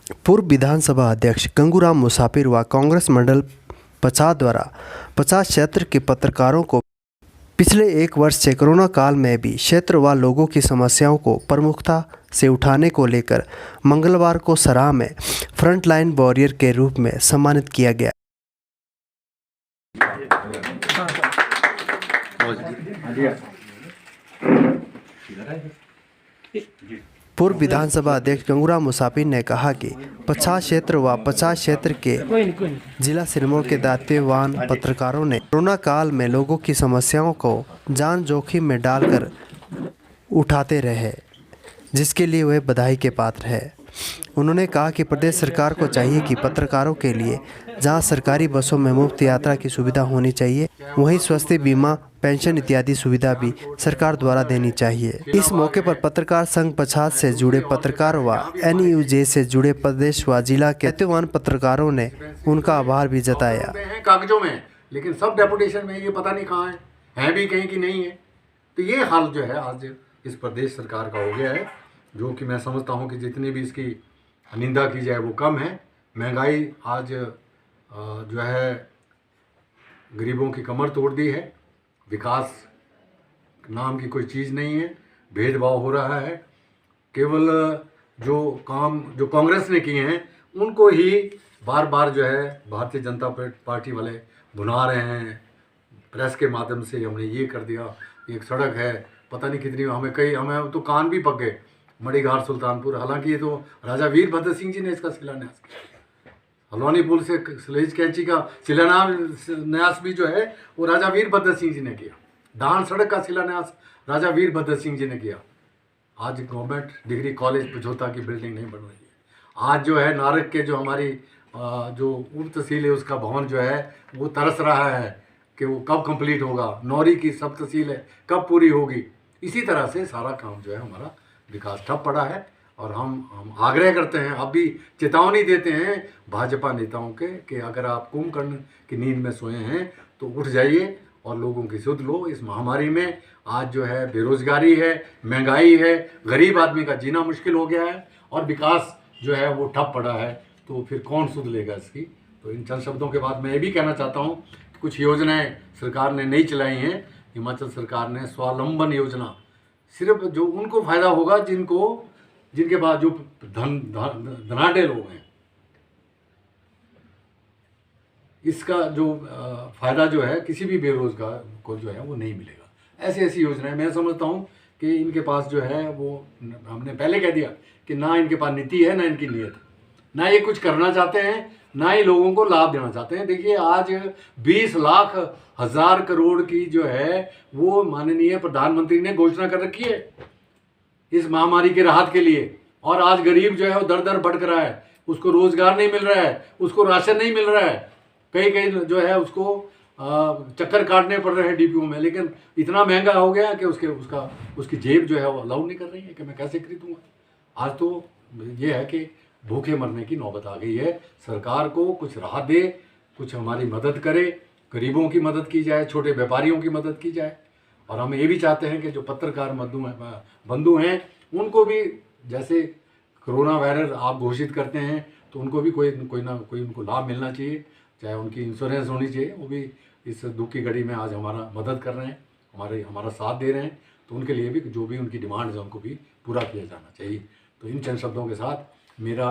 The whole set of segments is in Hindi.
पूर्व विधानसभा अध्यक्ष गंगूराम मुसाफिर व कांग्रेस मंडल पचास द्वारा 50 क्षेत्र के पत्रकारों को पिछले एक वर्ष से कोरोना काल में भी क्षेत्र व लोगों की समस्याओं को प्रमुखता से उठाने को लेकर मंगलवार को सराह में फ्रंटलाइन वॉरियर के रूप में सम्मानित किया गया। पूर्व विधानसभा अध्यक्ष गंगूराम मुसाफिर ने कहा कि 50 क्षेत्र व 50 क्षेत्र के जिला सिरमौर के दायित्ववान पत्रकारों ने कोरोना काल में लोगों की समस्याओं को जान जोखिम में डालकर उठाते रहे, जिसके लिए वे बधाई के पात्र हैं। उन्होंने कहा कि प्रदेश सरकार को चाहिए कि पत्रकारों के लिए जहां सरकारी बसों में मुफ्त यात्रा की सुविधा होनी चाहिए, वहीं स्वास्थ्य बीमा, पेंशन इत्यादि सुविधा भी सरकार द्वारा देनी चाहिए। इस मौके पर पत्रकार संघ 50 से जुड़े पत्रकार व NUJ से जुड़े प्रदेश व जिला के दायित्ववान पत्रकारों ने उनका आभार भी जताया। कागजों में, लेकिन सब डेपुटेशन में ये पता नहीं कहाँ है भी कहीं कि नहीं है। तो ये हाल जो है आज इस प्रदेश सरकार का हो गया है, जो कि मैं समझता हूँ कि जितनी भी इसकी निंदा की जाए वो कम है। महंगाई आज जो है गरीबों की कमर तोड़ दी है। विकास नाम की कोई चीज़ नहीं है, भेदभाव हो रहा है। केवल जो काम जो कांग्रेस ने किए हैं उनको ही बार बार जो है भारतीय जनता पार्टी वाले भुना रहे हैं। प्रेस के माध्यम से हमने ये कर दिया, एक सड़क है पता नहीं कितनी, हमें तो कान भी पक गए, मड़ीघाट सुल्तानपुर। हालांकि ये तो राजा वीरभद्र सिंह जी ने इसका शिलान्यास किया। हल्द्वानी पुल से स्लेज कैंची का शिलान्यास भी जो है वो राजा वीरभद्र सिंह जी ने किया। दान सड़क का शिलान्यास राजा वीरभद्र सिंह जी ने किया। आज गवर्नमेंट डिग्री कॉलेज पझोता की बिल्डिंग नहीं बन रही है। आज जो है नारक के जो हमारी जो उप तहसील है उसका भवन जो है वो तरस रहा है कि वो कब कंप्लीट होगा। नौरी की सब तहसील है कब पूरी होगी। इसी तरह से सारा काम जो है हमारा विकास ठप पड़ा है। और हम आग्रह करते हैं, अब भी चेतावनी देते हैं भाजपा नेताओं के कि अगर आप कुंभकर्ण की नींद में सोए हैं तो उठ जाइए और लोगों की सुध लो। इस महामारी में आज जो है बेरोजगारी है, महंगाई है, गरीब आदमी का जीना मुश्किल हो गया है और विकास जो है वो ठप पड़ा है। तो फिर कौन सुध लेगा इसकी। तो इन चंद शब्दों के बाद मैं ये भी कहना चाहता हूँ कि कुछ योजनाएं सरकार ने नहीं चलाई हैं। हिमाचल सरकार ने स्वावलंबन योजना, सिर्फ जो उनको फ़ायदा होगा जिनके पास जो धनाढ़ लोग हैं, इसका जो फ़ायदा जो है किसी भी बेरोजगार को जो है वो नहीं मिलेगा। ऐसी योजनाएं मैं समझता हूँ कि इनके पास जो है वो, हमने पहले कह दिया कि ना इनके पास नीति है, ना इनकी नीयत है, ना ये कुछ करना चाहते हैं, ना ही लोगों को लाभ देना चाहते हैं। देखिए आज 20 लाख हजार करोड़ की जो है वो माननीय प्रधानमंत्री ने घोषणा कर रखी है इस महामारी के राहत के लिए। और आज गरीब जो है वो दर दर भटक रहा है, उसको रोजगार नहीं मिल रहा है, उसको राशन नहीं मिल रहा है, कहीं जो है उसको चक्कर काटने पड़ रहे हैं डीपीओ में। लेकिन इतना महंगा हो गया कि उसकी जेब जो है वो अलाउ नहीं कर रही है कि मैं कैसे खरीदूंगा। आज तो ये है कि भूखे मरने की नौबत आ गई है। सरकार को कुछ राहत दे, कुछ हमारी मदद करे, गरीबों की मदद की जाए, छोटे व्यापारियों की मदद की जाए। और हम ये भी चाहते हैं कि जो पत्रकार बंधु हैं उनको भी, जैसे कोरोना वायरस आप घोषित करते हैं तो उनको भी कोई ना कोई उनको लाभ मिलना चाहिए, चाहे उनकी इंश्योरेंस होनी चाहिए। वो भी इस दुख की घड़ी में आज हमारा मदद कर रहे हैं, हमारा साथ दे रहे हैं। तो उनके लिए भी जो भी उनकी डिमांड है उनको भी पूरा किया जाना चाहिए। तो इन चंद शब्दों के साथ मेरा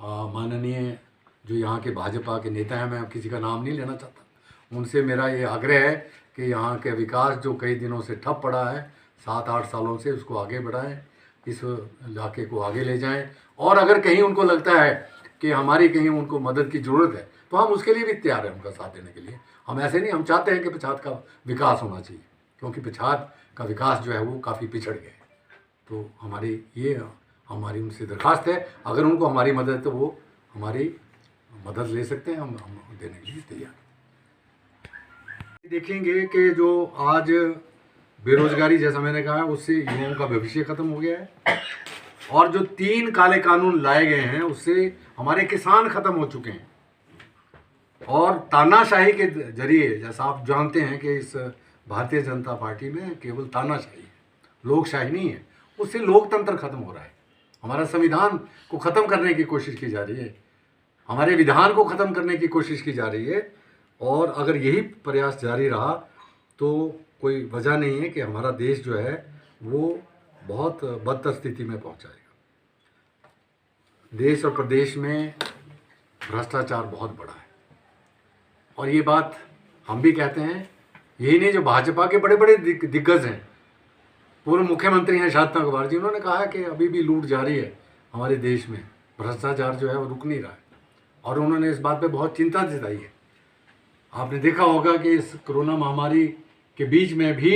माननीय जो यहाँ के भाजपा के नेता हैं, मैं किसी का नाम नहीं लेना चाहता, उनसे मेरा ये आग्रह है कि यहाँ के विकास जो कई दिनों से ठप पड़ा है 7-8 सालों से, उसको आगे बढ़ाएं, इस इलाके को आगे ले जाएं। और अगर कहीं उनको लगता है कि हमारी कहीं उनको मदद की ज़रूरत है तो हम उसके लिए भी तैयार हैं, उनका साथ देने के लिए। हम ऐसे नहीं, हम चाहते हैं कि पछात का विकास होना चाहिए, क्योंकि पछात का विकास जो है वो काफ़ी पिछड़ गया है। तो हमारी उनसे दरख्वास्त है, अगर उनको हमारी मदद है तो वो हमारी मदद ले सकते हैं, हम देने के लिए तैयार। देखेंगे कि जो आज बेरोजगारी, जैसा मैंने कहा, उससे युवाओं का भविष्य खत्म हो गया है। और जो 3 काले कानून लाए गए हैं उससे हमारे किसान खत्म हो चुके हैं। और तानाशाही के जरिए, जैसा आप जानते हैं कि इस भारतीय जनता पार्टी में केवल तानाशाही है, लोकशाही नहीं है, उससे लोकतंत्र खत्म हो रहा है। हमारा संविधान को ख़त्म करने की कोशिश की जा रही है, हमारे विधान को ख़त्म करने की कोशिश की जा रही है। और अगर यही प्रयास जारी रहा तो कोई वजह नहीं है कि हमारा देश जो है वो बहुत बदतर स्थिति में पहुंच जाएगा। देश और प्रदेश में भ्रष्टाचार बहुत बड़ा है और ये बात हम भी कहते हैं, यही नहीं जो भाजपा के बड़े बड़े दिग्गज हैं, पूर्व मुख्यमंत्री हैं शांता कुमार जी, उन्होंने कहा है कि अभी भी लूट जारी है हमारे देश में, भ्रष्टाचार जो है वो रुक नहीं रहा है और उन्होंने इस बात पे बहुत चिंता जताई है। आपने देखा होगा कि इस कोरोना महामारी के बीच में भी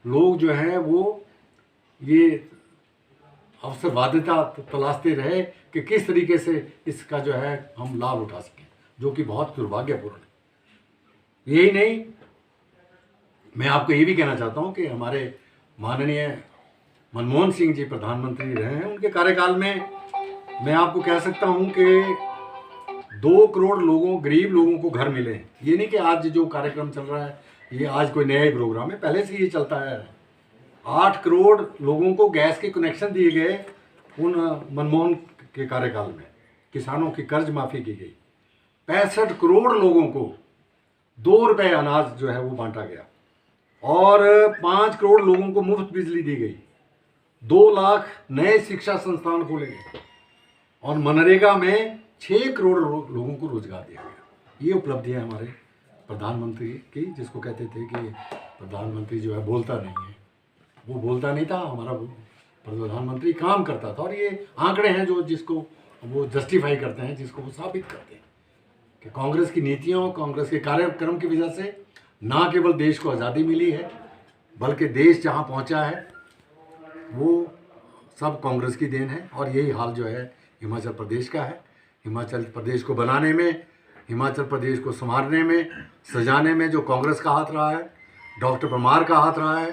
लोग जो है वो ये अवसरवादिता तलाशते रहे कि किस तरीके से इसका जो है हम लाभ उठा सकें, जो कि बहुत दुर्भाग्यपूर्ण है। यही नहीं, मैं आपको ये भी कहना चाहता हूँ कि हमारे माननीय मनमोहन सिंह जी प्रधानमंत्री रहे हैं, उनके कार्यकाल में मैं आपको कह सकता हूँ कि 2 करोड़ लोगों, गरीब लोगों को घर मिले हैं। ये नहीं कि आज जो कार्यक्रम चल रहा है ये आज कोई नया ही प्रोग्राम है, पहले से ये चलता है। 8 करोड़ लोगों को गैस के कनेक्शन दिए गए उन मनमोहन के कार्यकाल में, किसानों की कर्ज माफ़ी की गई, 65 करोड़ लोगों को 2 रुपये अनाज जो है वो बांटा गया और 5 करोड़ लोगों को मुफ्त बिजली दी गई, 2 लाख नए शिक्षा संस्थान खोले गए और मनरेगा में 6 करोड़ लोगों को रोजगार दिया गया। ये उपलब्धि है हमारे प्रधानमंत्री की, जिसको कहते थे कि प्रधानमंत्री जो है बोलता नहीं है, वो बोलता नहीं था, हमारा प्रधानमंत्री काम करता था। और ये आंकड़े हैं जो जिसको वो जस्टिफाई करते हैं, जिसको वो साबित करते हैं कि कांग्रेस की नीतियों, कांग्रेस के कार्यक्रम की वजह से ना केवल देश को आज़ादी मिली है, बल्कि देश जहाँ पहुँचा है वो सब कांग्रेस की देन है। और यही हाल जो है हिमाचल प्रदेश का है। हिमाचल प्रदेश को बनाने में, हिमाचल प्रदेश को संवारने में, सजाने में जो कांग्रेस का हाथ रहा है, डॉक्टर परमार का हाथ रहा है,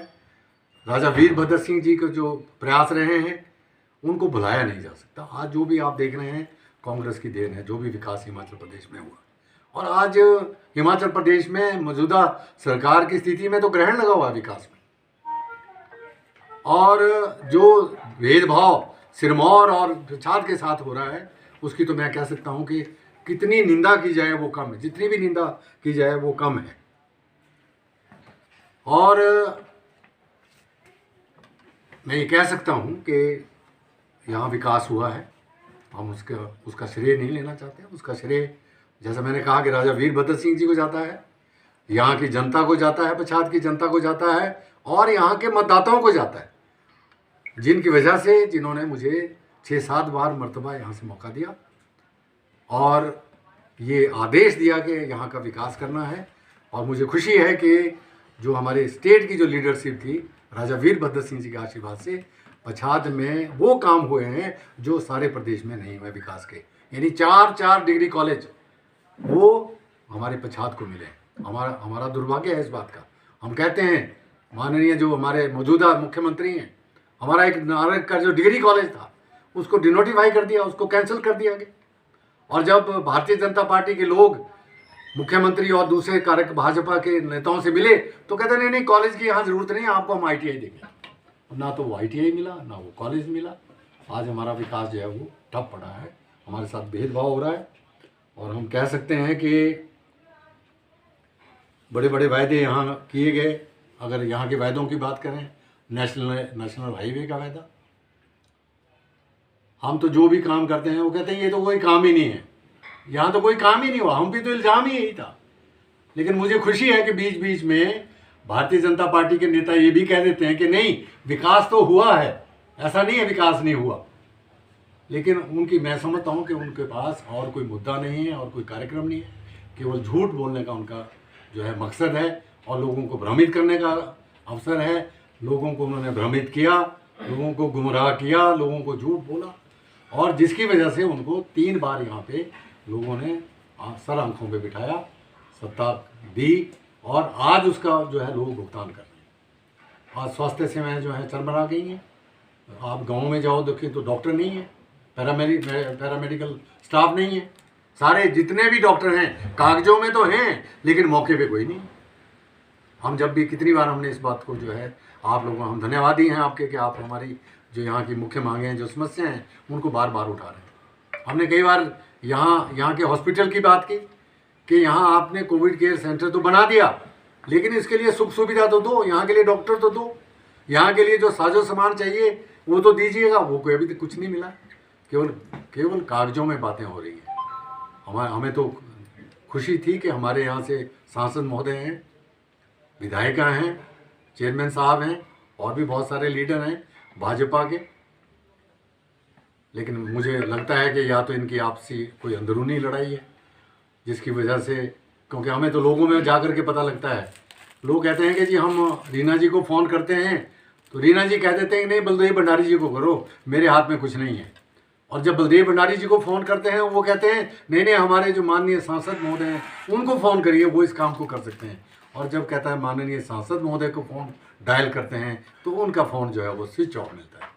राजा वीरभद्र सिंह जी के जो प्रयास रहे हैं, उनको भुलाया नहीं जा सकता। आज जो भी आप देख रहे हैं कांग्रेस की देन है, जो भी विकास हिमाचल प्रदेश में हुआ। और आज हिमाचल प्रदेश में मौजूदा सरकार की स्थिति में तो ग्रहण लगा हुआ है विकास में, और जो भेदभाव सिरमौर और पच्छाद के साथ हो रहा है उसकी तो मैं कह सकता हूं कि कितनी निंदा की जाए वो कम है, जितनी भी निंदा की जाए वो कम है। और मैं ये कह सकता हूं कि यहाँ विकास हुआ है, हम उसका श्रेय नहीं लेना चाहते। उसका श्रेय, जैसा मैंने कहा कि राजा वीरभद्र सिंह जी को जाता है, यहाँ की जनता को जाता है, पच्छाद की जनता को जाता है और यहाँ के मतदाताओं को जाता है, जिनकी वजह से, जिन्होंने मुझे 6-7 बार मर्तबा यहाँ से मौका दिया और ये आदेश दिया कि यहाँ का विकास करना है। और मुझे खुशी है कि जो हमारे स्टेट की जो लीडरशिप थी, राजा वीरभद्र सिंह जी के आशीर्वाद से पच्छाद में वो काम हुए हैं जो सारे प्रदेश में नहीं हुए विकास के। यानी 4 डिग्री कॉलेज वो हमारे पच्छाद को मिले। हमारा दुर्भाग्य है इस बात का। हम कहते हैं, माननीय जो हमारे मौजूदा मुख्यमंत्री हैं, हमारा एक नारंग का जो डिग्री कॉलेज था उसको डिनोटिफाई कर दिया, उसको कैंसिल कर दिया गया। और जब भारतीय जनता पार्टी के लोग मुख्यमंत्री और दूसरे भाजपा के नेताओं से मिले तो कहते नहीं कॉलेज की यहाँ ज़रूरत नहीं है, आपको हम ITI देंगे। ना तो वो ITI मिला, ना वो कॉलेज मिला। आज हमारा विकास जो है वो ठप पड़ा है, हमारे साथ भेदभाव हो रहा है। और हम कह सकते हैं कि बड़े बड़े वायदे यहाँ किए गए। अगर यहाँ के वायदों की बात करें, नेशनल हाईवे का वायदा, हम तो जो भी काम करते हैं वो कहते हैं ये तो कोई काम ही नहीं है, यहाँ तो कोई काम ही नहीं हुआ। हम भी तो इल्ज़ाम ही यही था। लेकिन मुझे खुशी है कि बीच बीच में भारतीय जनता पार्टी के नेता ये भी कह देते हैं कि नहीं, विकास तो हुआ है, ऐसा नहीं है विकास नहीं हुआ। लेकिन उनकी, मैं समझता हूँ कि उनके पास और कोई मुद्दा नहीं है और कोई कार्यक्रम नहीं है, केवल झूठ बोलने का उनका जो है मकसद है और लोगों को भ्रमित करने का अवसर है। लोगों को उन्होंने भ्रमित किया, लोगों को गुमराह किया, लोगों को झूठ बोला, और जिसकी वजह से उनको 3 बार यहाँ पे लोगों ने सर आंखों पे बिठाया, सत्ता दी, और आज उसका जो है लोग भुगतान कर रहे हैं। आज स्वास्थ्य सेवाएं जो है चरमरा गई हैं। आप गाँव में जाओ देखिए तो डॉक्टर नहीं है, पैरामेडिकल स्टाफ नहीं है। सारे जितने भी डॉक्टर हैं कागजों में तो हैं, लेकिन मौके पे कोई नहीं। हम जब भी, कितनी बार हमने इस बात को जो है, आप लोगों, हम धन्यवादी हैं आपके कि आप हमारी जो यहाँ की मुख्य मांगे हैं, जो समस्याएं हैं, उनको बार बार उठा रहे हैं। हमने कई बार यहाँ के हॉस्पिटल की बात की कि यहाँ आपने कोविड केयर सेंटर तो बना दिया, लेकिन इसके लिए सुख सुविधा तो दो, यहाँ के लिए डॉक्टर तो दो, यहाँ के लिए जो साजो सामान चाहिए वो तो दीजिएगा। वो कोई अभी तक कुछ नहीं मिला, केवल कागजों में बातें हो रही हैं। हमें तो खुशी थी कि हमारे यहाँ से सांसद महोदय हैं, विधायिका हैं, चेयरमैन साहब हैं और भी बहुत सारे लीडर हैं भाजपा के, लेकिन मुझे लगता है कि या तो इनकी आपसी कोई अंदरूनी लड़ाई है जिसकी वजह से, क्योंकि हमें तो लोगों में जा कर के पता लगता है। लोग कहते हैं कि जी हम रीना जी को फ़ोन करते हैं तो रीना जी कह देते हैं कि नहीं बलदेव भंडारी जी को करो, मेरे हाथ में कुछ नहीं है। और जब बलदेव भंडारी जी को फ़ोन करते हैं वो कहते हैं नहीं हमारे जो माननीय सांसद महोदय हैं उनको फ़ोन करिए, वो इस काम को कर सकते हैं। और जब कहता है माननीय सांसद महोदय को फ़ोन डायल करते हैं तो उनका फ़ोन जो है वो स्विच ऑफ मिलता है।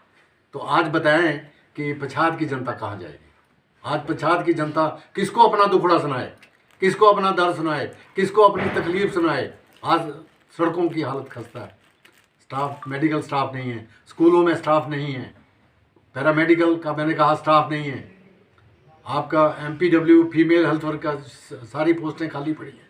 तो आज बताएं कि पछाद की जनता कहाँ जाएगी? आज पछाद की जनता किसको अपना दुखड़ा सुनाए, किसको अपना दर्द सुनाए, किसको अपनी तकलीफ सुनाए? आज सड़कों की हालत खस्ता है, स्टाफ, मेडिकल स्टाफ नहीं है, स्कूलों में स्टाफ नहीं है, पैरामेडिकल का मैंने कहा स्टाफ नहीं है, आपका MPW फीमेल हेल्थ वर्कर सारी पोस्टें खाली पड़ी हैं।